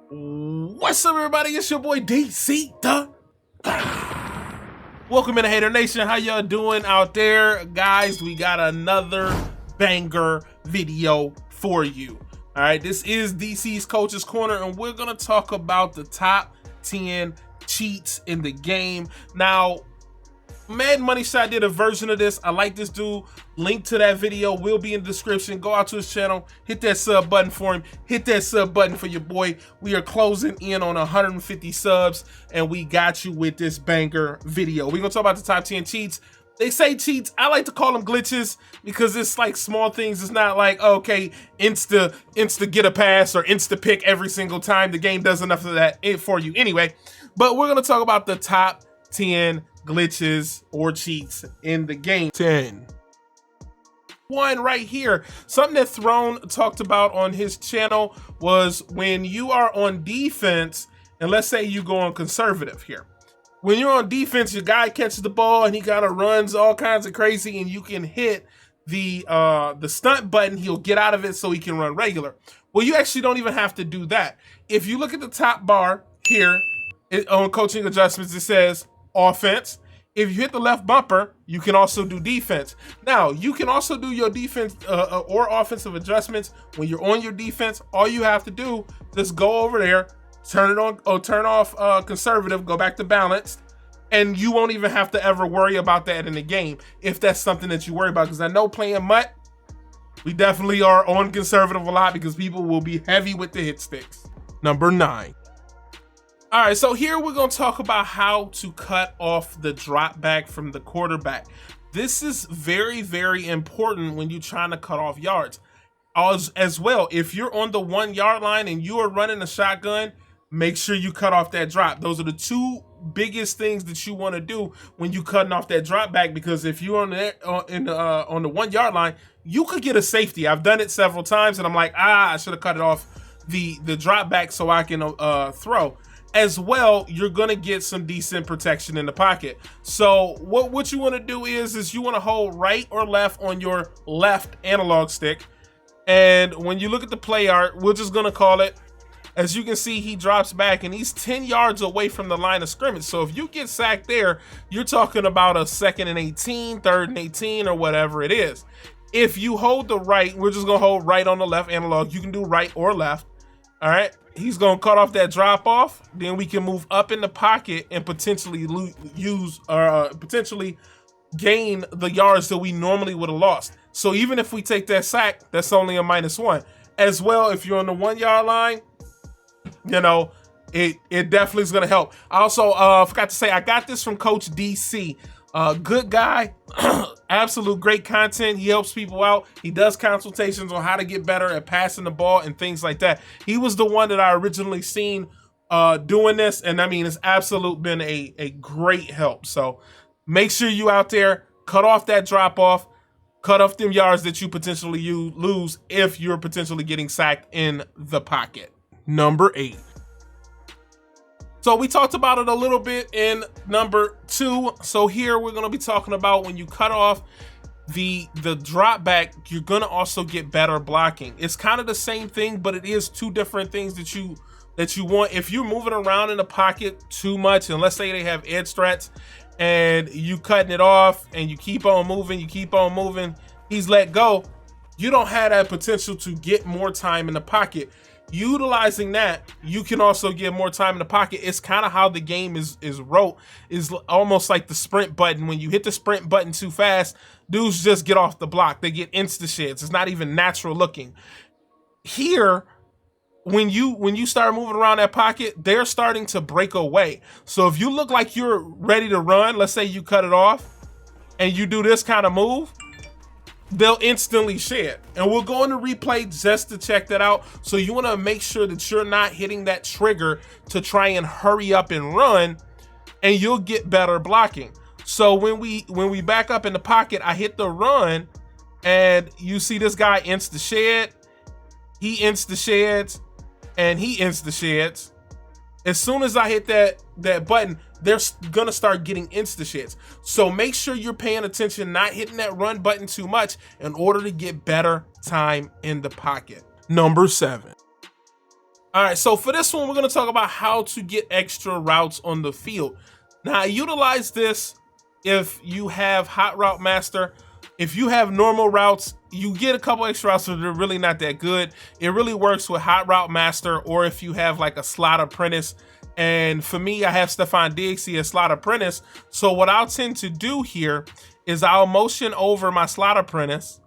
What's up, everybody? It's your boy DC the Welcome in, Hater Nation. How y'all doing out there? Guys, we got another banger video for you. All right, this is DC's Coach's Corner, and we're gonna talk about the top 10 cheats in the game. Now, Madden Money Shot did a version of this. I like this dude. Link to that video will be in the description. Go out to his channel, hit that sub button for him, hit that sub button for your boy. We are closing in on 150 subs, and we got you with this banger video. We're gonna talk about the top 10 cheats. They say cheats, I like to call them glitches because it's like small things. It's not like, okay, insta get a pass or insta pick every single time. The game does enough of that for you anyway. But we're gonna talk about the top 10 glitches or cheats in the game. 10. One right here, something that Throne talked about on his channel was when you are on defense, and let's say you go on conservative here. When you're on defense, your guy catches the ball and he kind of runs all kinds of crazy, and you can hit the stunt button. He'll get out of it so he can run regular. Well, you actually don't even have to do that. If you look at the top bar here on coaching adjustments, it says offense. If you hit the left bumper, you can also do defense. Now, you can also do your defense or offensive adjustments when you're on your defense. All you have to do, just go over there, turn it on or turn off conservative, go back to balanced, and you won't even have to ever worry about that in the game if that's something that you worry about. Because I know playing MUT, we definitely are on conservative a lot because people will be heavy with the hit sticks. Number 9. All right, so here we're going to talk about how to cut off the drop back from the quarterback. This is very, very important when you're trying to cut off yards. As well, if you're on the 1 yard line and you are running a shotgun, make sure you cut off that drop. Those are the two biggest things that you want to do when you cutting off that drop back, because if you're on the 1 yard line, you could get a safety. I've done it several times and I'm like, I should have cut it off the drop back so I can throw. As well, you're gonna get some decent protection in the pocket. So what you want to do is you want to hold right or left on your left analog stick, and when you look at the play art, we're just gonna call it, as you can see, he drops back and he's 10 yards away from the line of scrimmage. So if you get sacked there, you're talking about a 2nd and 18, 3rd and 18, or whatever it is. If you hold the right, we're just gonna hold right on the left analog. You can do right or left. All right, he's gonna cut off that drop off. Then we can move up in the pocket and potentially potentially gain the yards that we normally would have lost. So even if we take that sack, that's only a -1. As well, if you're on the 1 yard line, you know, it definitely is gonna help. I also forgot to say, I got this from Coach DC. Good guy, absolute great content. He helps people out. He does consultations on how to get better at passing the ball and things like that. He was the one that I originally seen doing this, and I mean, it's absolute been a great help. So make sure you out there, cut off that drop off, cut off them yards that you potentially lose if you're potentially getting sacked in the pocket. Number 8. So we talked about it a little bit in number 2. So here we're going to be talking about when you cut off the drop back, you're going to also get better blocking. It's kind of the same thing, but it is two different things that you want. If you're moving around in the pocket too much, and let's say they have edge threats and you cutting it off and you keep on moving, he's let go, you don't have that potential to get more time in the pocket. Utilizing that, you can also get more time in the pocket. It's kind of how the game is wrote, is almost like the sprint button. When you hit the sprint button too fast, dudes just get off the block. They get insta sheds. It's not even natural looking. Here, when you start moving around that pocket, they're starting to break away. So if you look like you're ready to run, let's say you cut it off and you do this kind of move, they'll instantly shed. And we'll go into replay just to check that out. So you want to make sure that you're not hitting that trigger to try and hurry up and run, and you'll get better blocking. So when we back up in the pocket, I hit the run and you see this guy insta shed, he insta sheds, and he insta sheds. As soon as I hit that button, they're gonna start getting insta shits. So make sure you're paying attention, not hitting that run button too much in order to get better time in the pocket. Number 7. All right, so for this one, we're going to talk about how to get extra routes on the field. Now, I utilize this if you have Hot Route Master. If you have normal routes, you get a couple extra routes, but they're really not that good. It really works with Hot Route Master, or if you have like a Slot Apprentice. And for me, I have Stephon Diggs, he has Slot Apprentice. So what I'll tend to do here is I'll motion over my Slot Apprentice,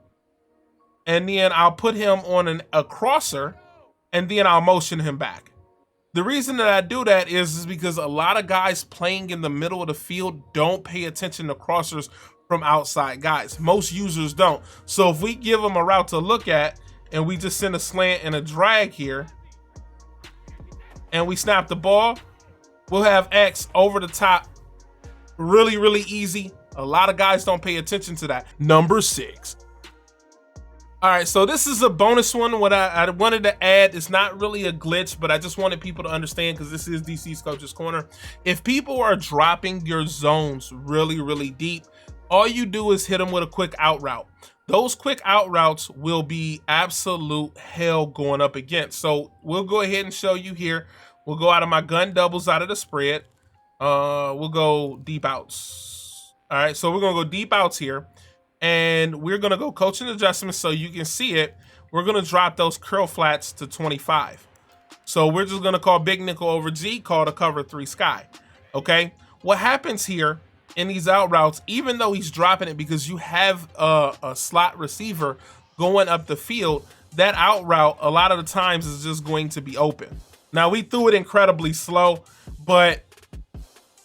and then I'll put him on a crosser, and then I'll motion him back. The reason that I do that is because a lot of guys playing in the middle of the field don't pay attention to crossers from outside guys. Most users don't. So if we give them a route to look at, and we just send a slant and a drag here, and we snap the ball, we'll have X over the top. Really, really easy. A lot of guys don't pay attention to that. Number 6. All right, so this is a bonus one. What I wanted to add is not really a glitch, but I just wanted people to understand, because this is DC's Coach's Corner. If people are dropping your zones really, really deep, all you do is hit them with a quick out route. Those quick out routes will be absolute hell going up against. So we'll go ahead and show you here. We'll go out of my gun doubles out of the spread. We'll go deep outs. All right, so we're gonna go deep outs here. And we're gonna go coaching adjustments so you can see it. We're gonna drop those curl flats to 25. So we're just gonna call big nickel over G, call the cover 3 sky. Okay, what happens here in these out routes, even though he's dropping it because you have a slot receiver going up the field, that out route a lot of the times is just going to be open. Now, we threw it incredibly slow, but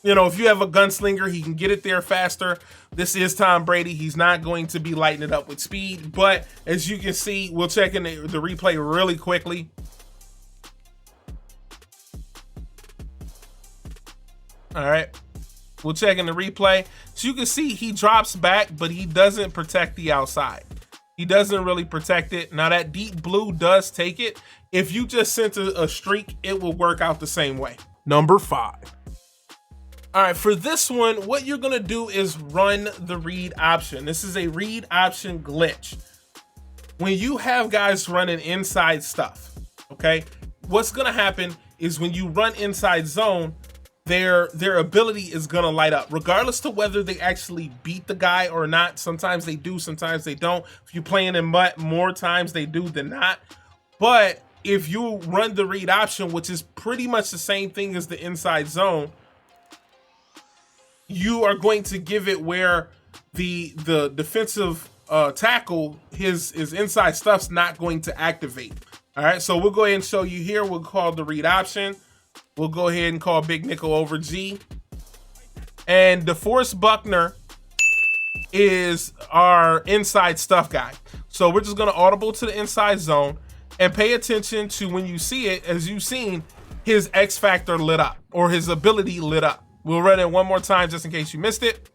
you know, if you have a gunslinger, he can get it there faster. This is Tom Brady. He's not going to be lighting it up with speed. But as you can see, we'll check in the replay really quickly. All right. We'll check in the replay. So you can see he drops back, but he doesn't protect the outside. He doesn't really protect it. Now, that deep blue does take it. If you just sent a streak, it will work out the same way. Number 5. All right, for this one, what you're gonna do is run the read option. This is a read option glitch. When you have guys running inside stuff, okay, what's gonna happen is when you run inside zone, their ability is gonna light up, regardless to whether they actually beat the guy or not. Sometimes they do, sometimes they don't. If you're playing in MUT, more times they do than not. But if you run the read option, which is pretty much the same thing as the inside zone, you are going to give it where the defensive tackle, his inside stuff's not going to activate. All right, so we'll go ahead and show you here. We'll call the read option. We'll go ahead and call big nickel over G. And DeForest Buckner is our inside stuff guy. So we're just gonna audible to the inside zone and pay attention to when you see it. As you've seen, his X factor lit up, or his ability lit up. We'll run it one more time just in case you missed it.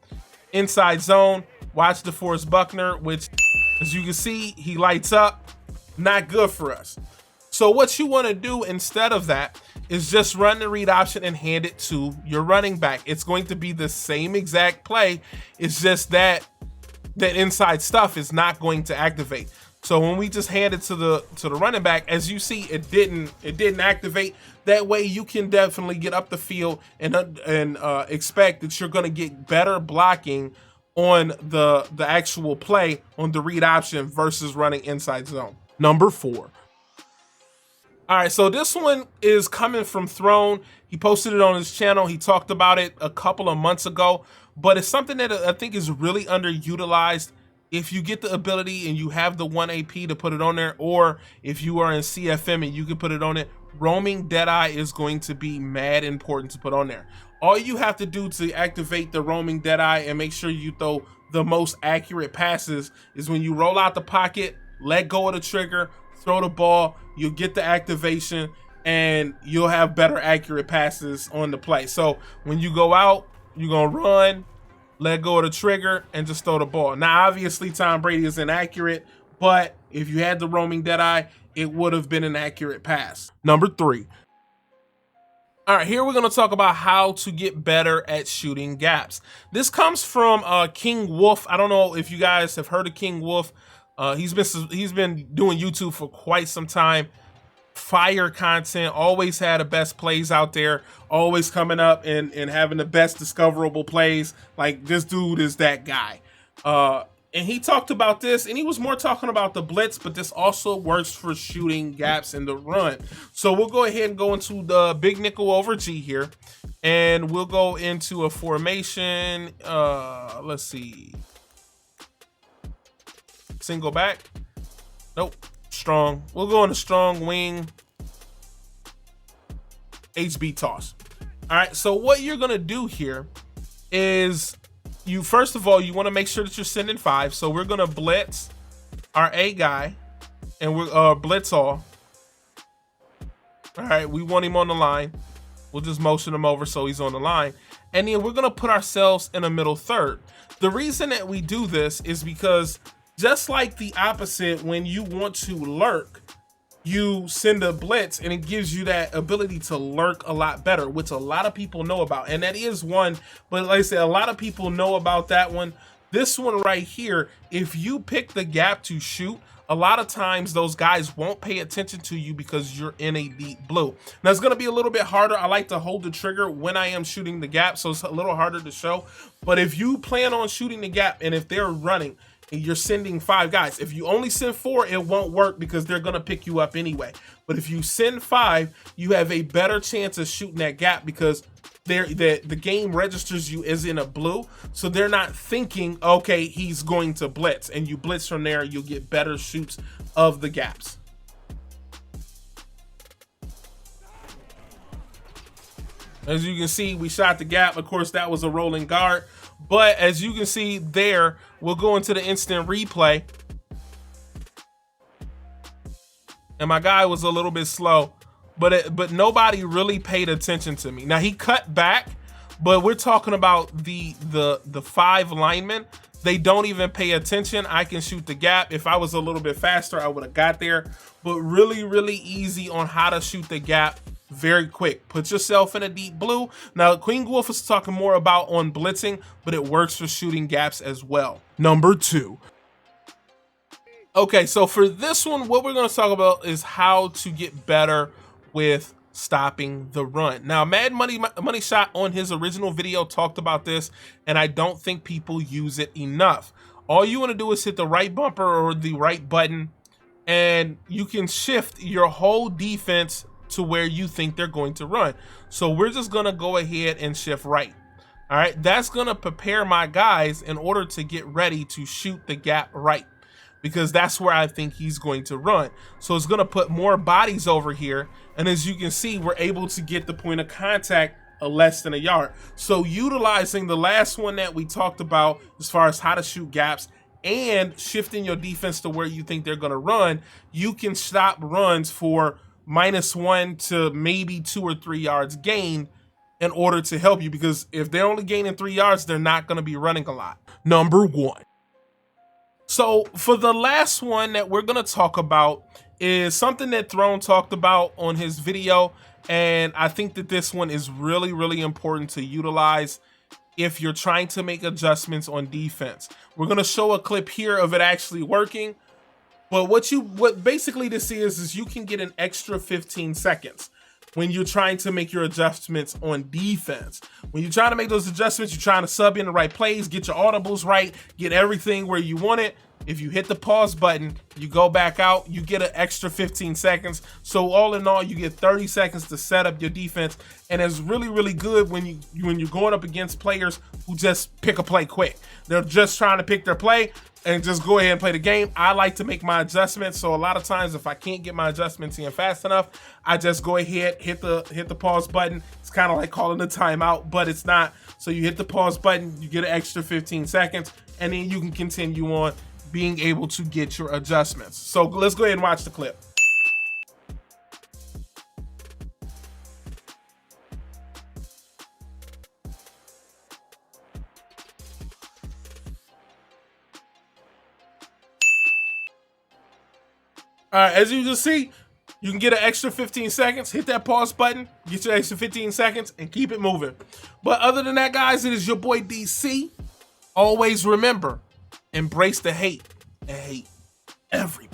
Inside zone, watch DeForest Buckner, which, as you can see, he lights up. Not good for us. So what you want to do instead of that is just run the read option and hand it to your running back. It's going to be the same exact play. It's just that inside stuff is not going to activate. So when we just hand it to the running back, as you see, it didn't activate. That way you can definitely get up the field and expect that you're going to get better blocking on the actual play on the read option versus running inside zone. Number 4. All right, so this one is coming from Throne. He posted it on his channel. He talked about it a couple of months ago, but it's something that I think is really underutilized. If you get the ability and you have the 1 AP to put it on there, or if you are in CFM and you can put it on it, roaming Deadeye is going to be mad important to put on there. All you have to do to activate the roaming Deadeye and make sure you throw the most accurate passes is when you roll out the pocket, let go of the trigger, throw the ball, you'll get the activation, and you'll have better accurate passes on the play. So when you go out, you're gonna run, let go of the trigger, and just throw the ball. Now, obviously, Tom Brady is inaccurate, but if you had the roaming Deadeye, it would have been an accurate pass. Number 3. All right, here we're going to talk about how to get better at shooting gaps. This comes from King Wolf. I don't know if you guys have heard of King Wolf. He's been doing YouTube for quite some time. fire content, always had the best plays out there, always coming up and having the best discoverable plays. Like, this dude is that guy. And he talked about this, and he was more talking about the blitz, but this also works for shooting gaps in the run. So we'll go ahead and go into the big nickel over G here, and we'll go into a formation. Let's see. Single back. Nope. Strong. We'll go into strong wing. HB toss. All right. So what you're going to do here is you, first of all, you want to make sure that you're sending 5. So we're going to blitz our A guy and we're blitz all. All right. We want him on the line. We'll just motion him over so he's on the line. And then we're going to put ourselves in a middle third. The reason that we do this is because just like the opposite, when you want to lurk, you send a blitz and it gives you that ability to lurk a lot better, which a lot of people know about. And that is one, but like I said, a lot of people know about that one. This one right here, if you pick the gap to shoot, a lot of times those guys won't pay attention to you because you're in a deep blue. Now it's going to be a little bit harder. I like to hold the trigger when I am shooting the gap, so it's a little harder to show. But if you plan on shooting the gap and if they're running, and you're sending 5 guys. If you only send 4, it won't work because they're gonna pick you up anyway. But if you send 5, you have a better chance of shooting that gap because the game registers you as in a blue, so they're not thinking, okay, he's going to blitz, and you blitz from there, you'll get better shoots of the gaps. As you can see, we shot the gap. Of course, that was a rolling guard. But as you can see there, we'll go into the instant replay. And my guy was a little bit slow, but nobody really paid attention to me. Now he cut back, but we're talking about the 5 linemen. They don't even pay attention. I can shoot the gap. If I was a little bit faster, I would have got there. But really, really easy on how to shoot the gap. Very quick. Put yourself in a deep blue. Now, Queen Wolf was talking more about on blitzing, but it works for shooting gaps as well. Number 2. Okay, so for this one, what we're going to talk about is how to get better with stopping the run. Now, Mad Money Shot on his original video talked about this, and I don't think people use it enough. All you want to do is hit the right bumper or the right button, and you can shift your whole defense to where you think they're going to run. So we're just gonna go ahead and shift right. All right, that's gonna prepare my guys in order to get ready to shoot the gap right, because that's where I think he's going to run. So it's gonna put more bodies over here, and as you can see, we're able to get the point of contact less than a yard. So utilizing the last one that we talked about as far as how to shoot gaps and shifting your defense to where you think they're gonna run, you can stop runs for -1 to maybe 2 or 3 yards gained in order to help you, because if they're only gaining 3 yards, they're not going to be running a lot. Number 1. So for the last one that we're going to talk about is something that Throne talked about on his video, and I think that this one is really, really important to utilize if you're trying to make adjustments on defense. We're going to show a clip here of it actually working. But what basically this is you can get an extra 15 seconds when you're trying to make your adjustments on defense. When you're trying to make those adjustments, you're trying to sub in the right plays, get your audibles right, get everything where you want it. If you hit the pause button, you go back out, you get an extra 15 seconds. So all in all, you get 30 seconds to set up your defense. And it's really, really good when you're going up against players who just pick a play quick. They're just trying to pick their play and just go ahead and play the game. I like to make my adjustments. So a lot of times if I can't get my adjustments in fast enough, I just go ahead, hit the pause button. It's kind of like calling a timeout, but it's not. So you hit the pause button, you get an extra 15 seconds, and then you can continue on being able to get your adjustments. So let's go ahead and watch the clip. All right, as you can see, you can get an extra 15 seconds, hit that pause button, get your extra 15 seconds, and keep it moving. But other than that, guys, it is your boy DC. Always remember, embrace the hate and hate everybody.